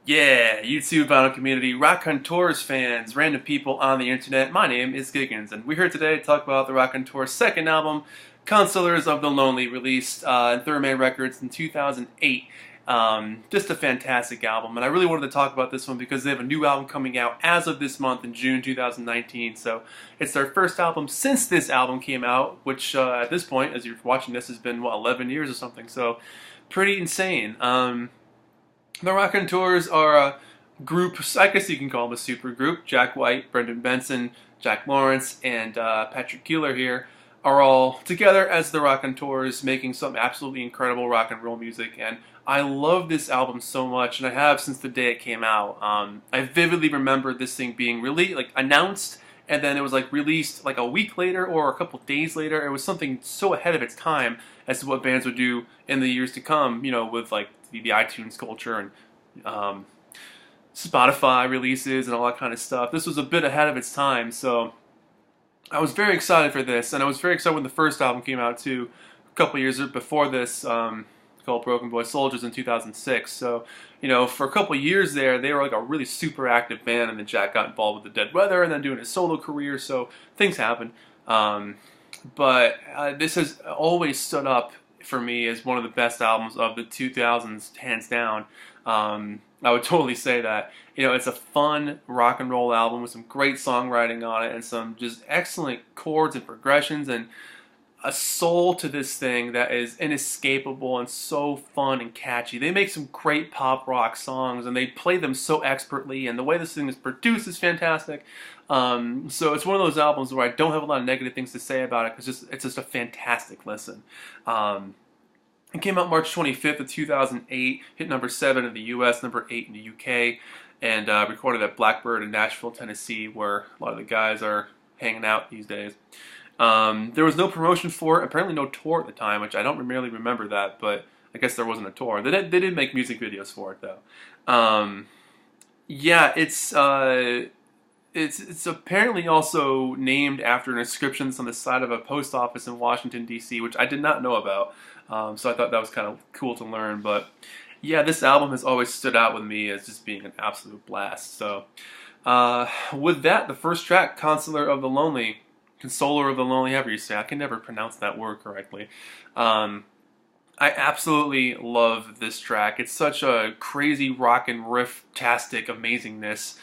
Yeah, YouTube vinyl community, Raconteurs fans, random people on the internet. My name is Giggens, and we're here today to talk about the Raconteurs' second album, Consolers of the Lonely, released in Third Man Records in 2008. Just a fantastic album, and I really wanted to talk about this one because they have a new album coming out as of this month in June 2019. So it's their first album since this album came out, which at this point, as you're watching this, has been, what, 11 years or something. So pretty insane. The Raconteurs are a group, I guess you can call them a super group. Jack White, Brendan Benson, Jack Lawrence, and Patrick Keeler here are all together as the Raconteurs, making some absolutely incredible rock and roll music. And I love this album so much, and I have since the day it came out. I vividly remember this thing being really announced, and then it was released like a week later or a couple days later. It was something so ahead of its time as to what bands would do in the years to come, you know, with the iTunes culture and Spotify releases and all that kind of stuff. This was a bit ahead of its time, so I was very excited for this, and I was very excited when the first album came out too, a couple years before this, called Broken Boy Soldiers in 2006. So, you know, for a couple years there, they were like a really super active band, and then Jack got involved with the Dead Weather and then doing his solo career, so things happen. But this has always stood up for me as one of the best albums of the 2000s, hands down. I would totally say that. You know, it's a fun rock and roll album with some great songwriting on it and some just excellent chords and progressions and a soul to this thing that is inescapable and so fun and catchy. They make some great pop rock songs and they play them so expertly, and the way this thing is produced is fantastic. So it's one of those albums where I don't have a lot of negative things to say about it because it's just a fantastic listen. It came out March 25th of 2008, hit number 7 in the US, number 8 in the UK, and recorded at Blackbird in Nashville, Tennessee, where a lot of the guys are hanging out these days. There was no promotion for it, apparently no tour at the time, which I don't really remember that, but I guess there wasn't a tour. They did make music videos for it, though. Yeah, it's apparently also named after an inscription that's on the side of a post office in Washington, D.C., which I did not know about. So I thought that was kind of cool to learn. But yeah, this album has always stood out with me as just being an absolute blast. So with that, the first track, Consoler of the Lonely, however you say, I can never pronounce that word correctly. I absolutely love this track. It's such a crazy rock and riff-tastic amazingness.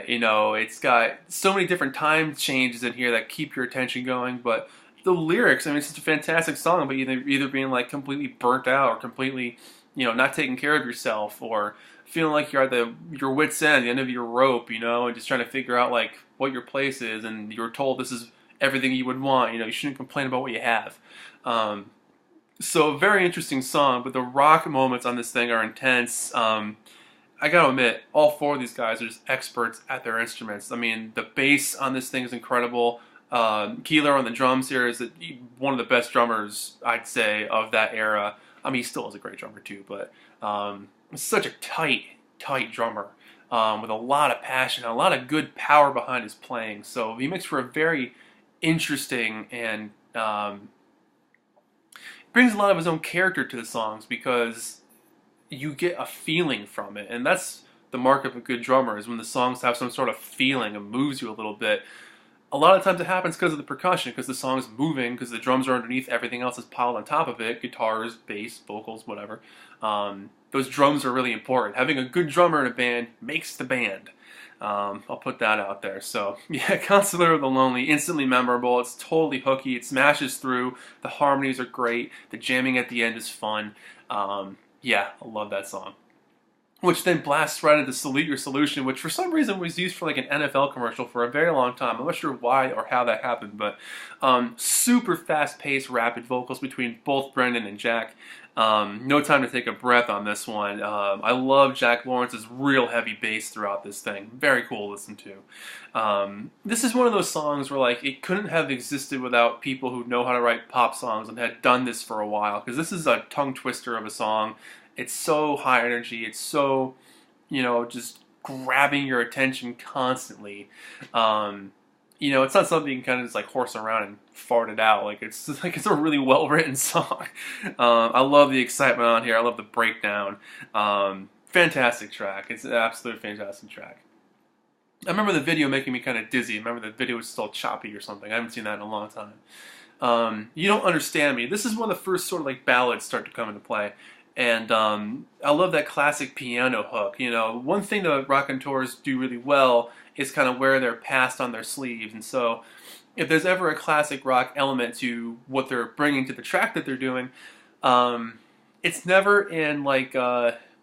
You know, it's got so many different time changes in here that keep your attention going, but the lyrics, I mean, it's such a fantastic song, but either being completely burnt out or completely, you know, not taking care of yourself or feeling like you're at your wit's end, the end of your rope, you know, and just trying to figure out what your place is, and you're told this is everything you would want, you know, you shouldn't complain about what you have. So a very interesting song, but the rock moments on this thing are intense. I gotta admit, all four of these guys are just experts at their instruments. I mean, the bass on this thing is incredible. Keeler on the drums here is one of the best drummers, I'd say, of that era. I mean, he still is a great drummer too, but such a tight drummer with a lot of passion, a lot of good power behind his playing. So he makes for a very interesting and brings a lot of his own character to the songs because you get a feeling from it, and that's the mark of a good drummer, is when the songs have some sort of feeling and moves you a little bit. A lot of times it happens because of the percussion, because the song's moving, because the drums are underneath, everything else is piled on top of it, guitars, bass, vocals, whatever. Those drums are really important. Having a good drummer in a band makes the band. I'll put that out there. So, yeah, Consoler of the Lonely, instantly memorable. It's totally hooky. It smashes through. The harmonies are great. The jamming at the end is fun. Yeah, I love that song. Which then blasts right into Salute Your Solution, which for some reason was used for an NFL commercial for a very long time. I'm not sure why or how that happened, but super fast-paced, rapid vocals between both Brendan and Jack. No time to take a breath on this one. I love Jack Lawrence's real heavy bass throughout this thing. Very cool to listen to. This is one of those songs where it couldn't have existed without people who know how to write pop songs and had done this for a while, because this is a tongue twister of a song. It's so high energy. It's so, you know, just grabbing your attention constantly. You know, it's not something you can kind of just horse around and fart it out. It's a really well written song. I love the excitement on here. I love the breakdown. fantastic track. It's an absolute fantastic track. I remember the video making me kind of dizzy. I remember the video was still choppy or something. I haven't seen that in a long time. You Don't Understand Me. This is one of the first sort of like ballads start to come into play. And I love that classic piano hook. You know, one thing the Raconteurs do really well is kind of wear their past on their sleeves. And so if there's ever a classic rock element to what they're bringing to the track that they're doing, it's never in like,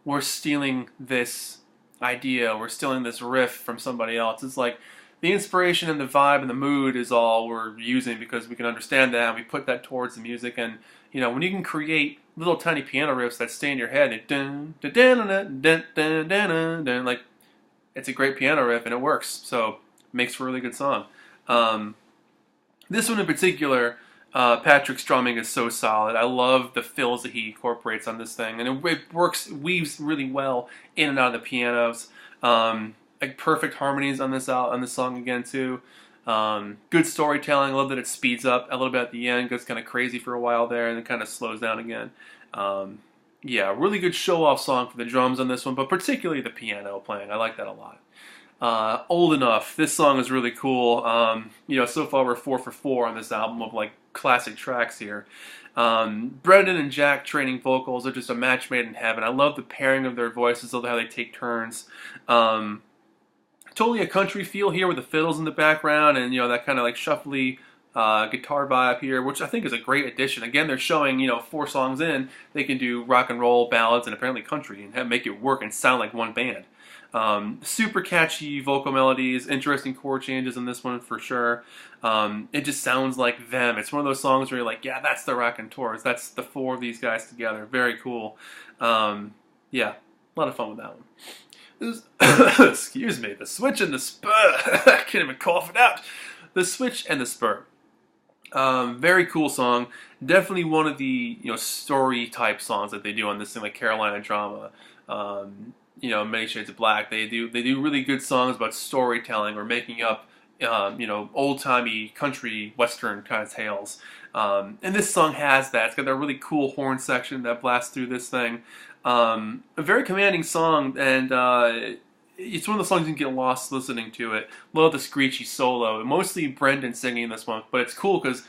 we're stealing this idea, we're stealing this riff from somebody else. It's like the inspiration and the vibe and the mood is all we're using because we can understand that and we put that towards the music. And you know, when you can create little tiny piano riffs that stay in your head, and dun, dun, dun, dun, dun, dun, dun, dun, dun, like it's a great piano riff and it works. So it makes for a really good song. This one in particular, Patrick's drumming is so solid. I love the fills that he incorporates on this thing, and it works, weaves really well in and out of the pianos. Like perfect harmonies on this song again too. Good storytelling. I love that it speeds up a little bit at the end, gets kind of crazy for a while there, and then kind of slows down again. Yeah, really good show-off song for the drums on this one, but particularly the piano playing. I like that a lot. Old Enough. This song is really cool. You know, so far we're 4 for 4 on this album of like classic tracks here. Brendan and Jack training vocals are just a match made in heaven. I love the pairing of their voices, love how they take turns. Totally a country feel here with the fiddles in the background and, you know, that kind of like shuffly guitar vibe here, which I think is a great addition. Again, they're showing, you know, 4 songs in, they can do rock and roll, ballads, and apparently country and make it work and sound like one band. Super catchy vocal melodies, interesting chord changes in this one for sure. It just sounds like them. It's one of those songs where you're like, yeah, that's the Raconteurs. That's the 4 of these guys together. Very cool. Yeah, a lot of fun with that one. Excuse me, the switch and the spur. I can't even cough it out. The switch and the spur. Very cool song. Definitely one of the, you know, story type songs that they do on this thing, like Carolina Drama. You know, Many Shades of Black. They do really good songs about storytelling or making up, you know, old timey country western kind of tales. And this song has that. It's got that really cool horn section that blasts through this thing. A very commanding song, and it's one of the songs you can get lost listening to it. Love the screechy solo. Mostly Brendan singing this one, but it's cool because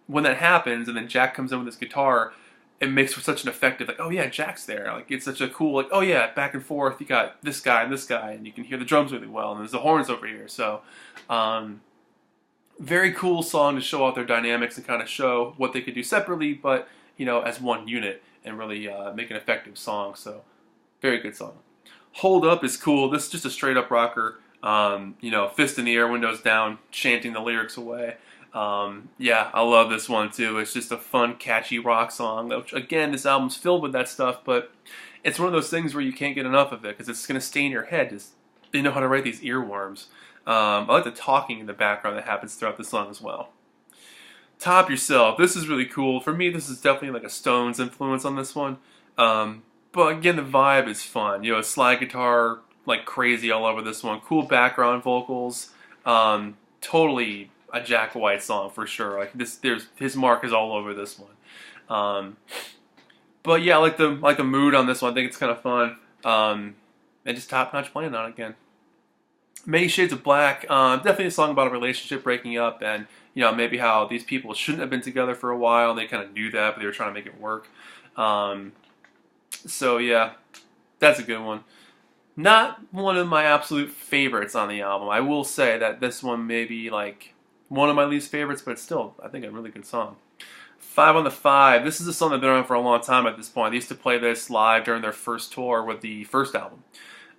when that happens and then Jack comes in with his guitar, it makes for such an effective, like, oh yeah, Jack's there. Like, it's such a cool, like, oh yeah, back and forth, you got this guy, and you can hear the drums really well, and there's the horns over here. So, very cool song to show off their dynamics and kind of show what they could do separately, but, you know, as one unit, and really make an effective song. So, very good song. Hold Up is cool. This is just a straight up rocker, you know, fist in the air, windows down, chanting the lyrics away. Yeah, I love this one too. It's just a fun, catchy rock song. Which, again, this album's filled with that stuff, but it's one of those things where you can't get enough of it because it's going to stay in your head. Just, they know how to write these earworms. I like the talking in the background that happens throughout the song as well. Top Yourself. This is really cool. For me, this is definitely like a Stones influence on this one. But again, the vibe is fun. You know, slide guitar like crazy all over this one. Cool background vocals. Totally a Jack White song for sure. Like this, his mark is all over this one. But yeah, I like the mood on this one. I think it's kind of fun. And just top-notch playing on it again. Many Shades of Black. Definitely a song about a relationship breaking up, and you know, maybe how these people shouldn't have been together for a while. And they kind of knew that, but they were trying to make it work. So yeah, that's a good one. Not one of my absolute favorites on the album. I will say that this one may be like one of my least favorites, but it's still, I think, a really good song. 5 on the 5. This is a song that's been around for a long time at this point. They used to play this live during their first tour with the first album.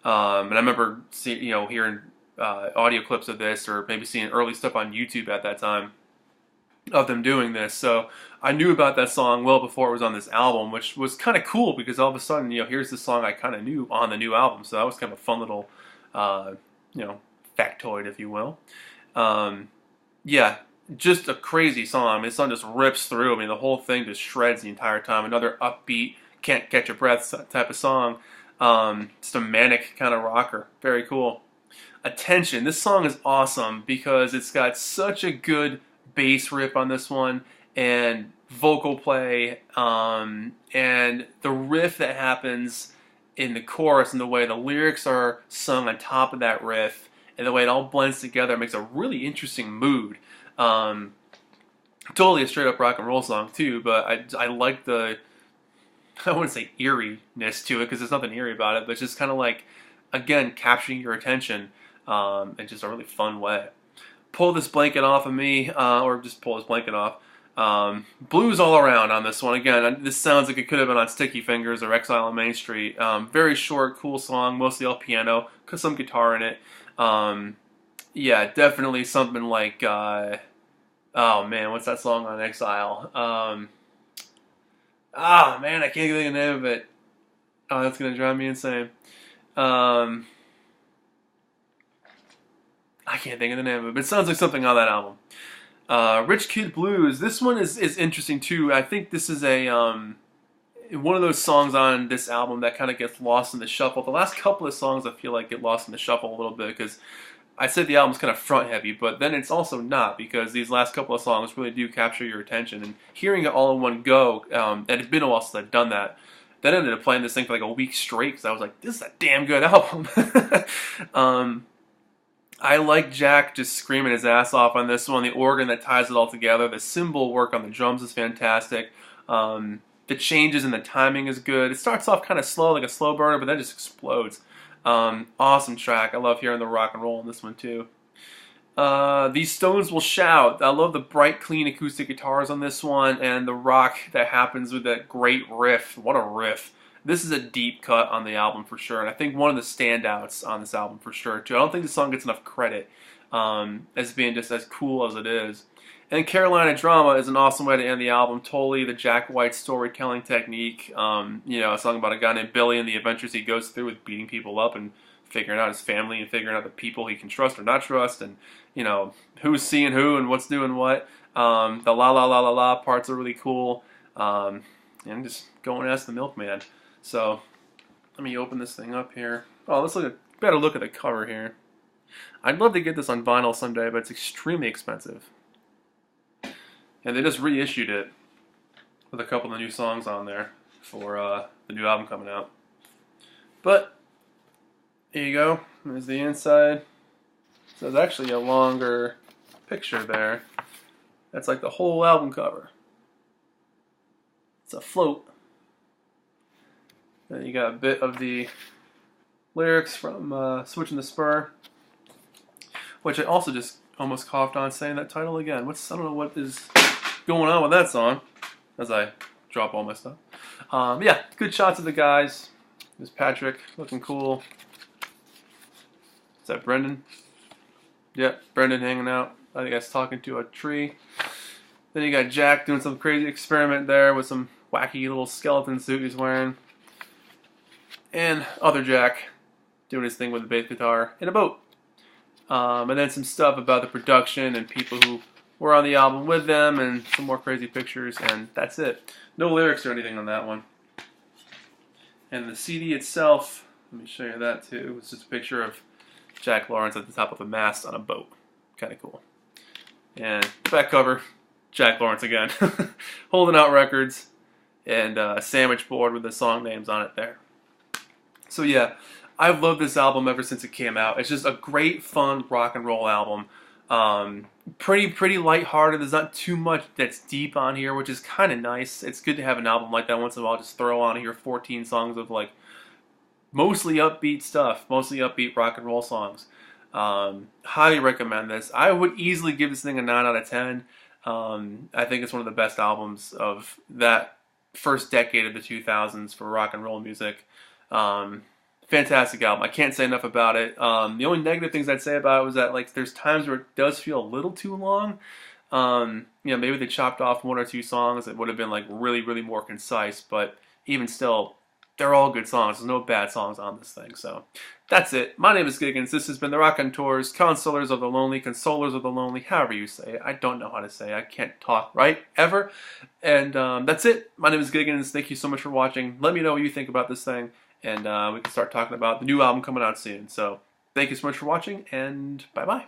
And I remember hearing audio clips of this, or maybe seeing early stuff on YouTube at that time of them doing this. So I knew about that song well before it was on this album, which was kind of cool because all of a sudden, you know, here's this song I kind of knew on the new album. So that was kind of a fun little, you know, factoid, if you will. Yeah, just a crazy song. I mean, this song just rips through. I mean, the whole thing just shreds the entire time. Another upbeat, can't catch your breath type of song. Just a manic kind of rocker. Very cool. Attention. This song is awesome because it's got such a good bass riff on this one and vocal play, and the riff that happens in the chorus and the way the lyrics are sung on top of that riff and the way it all blends together makes a really interesting mood. Totally a straight up rock and roll song too, but I like the, I wouldn't say eeriness to it because there's nothing eerie about it, but it's just kind of like, again, capturing your attention in just a really fun way. Pull this blanket off of me, or just pull this blanket off. Blues all around on this one. Again, this sounds like it could have been on Sticky Fingers or Exile on Main Street. Very short, cool song, mostly all piano, some guitar in it. Yeah, definitely something like, oh man, what's that song on Exile? Man, I can't think of the name of it. Oh, that's gonna drive me insane. I can't think of the name of it, but it sounds like something on that album. Rich Kid Blues. This one is interesting too. I think this is a one of those songs on this album that kind of gets lost in the shuffle. The last couple of songs I feel like get lost in the shuffle a little bit because I said the album's kind of front heavy, but then it's also not because these last couple of songs really do capture your attention. And hearing it all in one go, it had been a while since I'd done that. Then I ended up playing this thing for like a week straight because I was like, this is a damn good album. I like Jack just screaming his ass off on this one. The organ that ties it all together. The cymbal work on the drums is fantastic. The changes and the timing is good. It starts off kind of slow, like a slow burner, but then just explodes. Awesome track. I love hearing the rock and roll in this one too. These Stones Will Shout. I love the bright, clean acoustic guitars on this one and the rock that happens with that great riff. What a riff. This is a deep cut on the album for sure, and I think one of the standouts on this album for sure too. I don't think the song gets enough credit as being just as cool as it is. And Carolina Drama is an awesome way to end the album. Totally the Jack White storytelling technique. You know, a song about a guy named Billy and the adventures he goes through with beating people up and figuring out his family and figuring out the people he can trust or not trust, and you know who's seeing who and what's doing what. The la la la la la parts are really cool, and just go and ask the milkman. So let me open this thing up here. Oh, let's look at better look at the cover here. I'd love to get this on vinyl someday, but it's extremely expensive. And they just reissued it with a couple of new songs on there for the new album coming out. But here you go. There's the inside. So there's actually a longer picture there. That's like the whole album cover. It's a float. Then you got a bit of the lyrics from Switching the Spur, which I also just almost coughed on saying that title again. I don't know what is going on with that song as I drop all my stuff. Yeah, good shots of the guys. There's Patrick looking cool. Is that Brendan? Yep, Brendan hanging out. I think he's talking to a tree. Then you got Jack doing some crazy experiment there with some wacky little skeleton suit he's wearing. And other Jack doing his thing with the bass guitar in a boat. And then some stuff about the production and people who were on the album with them and some more crazy pictures, and that's it. No lyrics or anything on that one. And the CD itself, let me show you that too. It's just a picture of Jack Lawrence at the top of a mast on a boat. Kind of cool. And the back cover, Jack Lawrence again. Holding out records and a sandwich board with the song names on it there. So yeah, I've loved this album ever since it came out. It's just a great, fun rock and roll album. Pretty lighthearted. There's not too much that's deep on here, which is kind of nice. It's good to have an album like that once in a while. Just throw on here 14 songs of like mostly upbeat stuff, mostly upbeat rock and roll songs. Highly recommend this. I would easily give this thing a 9 out of 10. I think it's one of the best albums of that first decade of the 2000s for rock and roll music. Fantastic album. I can't say enough about it. The only negative things I'd say about it was that like there's times where it does feel a little too long. You know, maybe they chopped off 1 or 2 songs. It would have been like really more concise. But even still, they're all good songs. There's no bad songs on this thing. So that's it. My name is Giggens. This has been the Raconteurs, Consolers of the Lonely, Consolers of the Lonely, however you say it. I don't know how to say it. I can't talk right ever. And that's it. My name is Giggens. Thank you so much for watching. Let me know what you think about this thing. And we can start talking about the new album coming out soon. So thank you so much for watching, and bye-bye.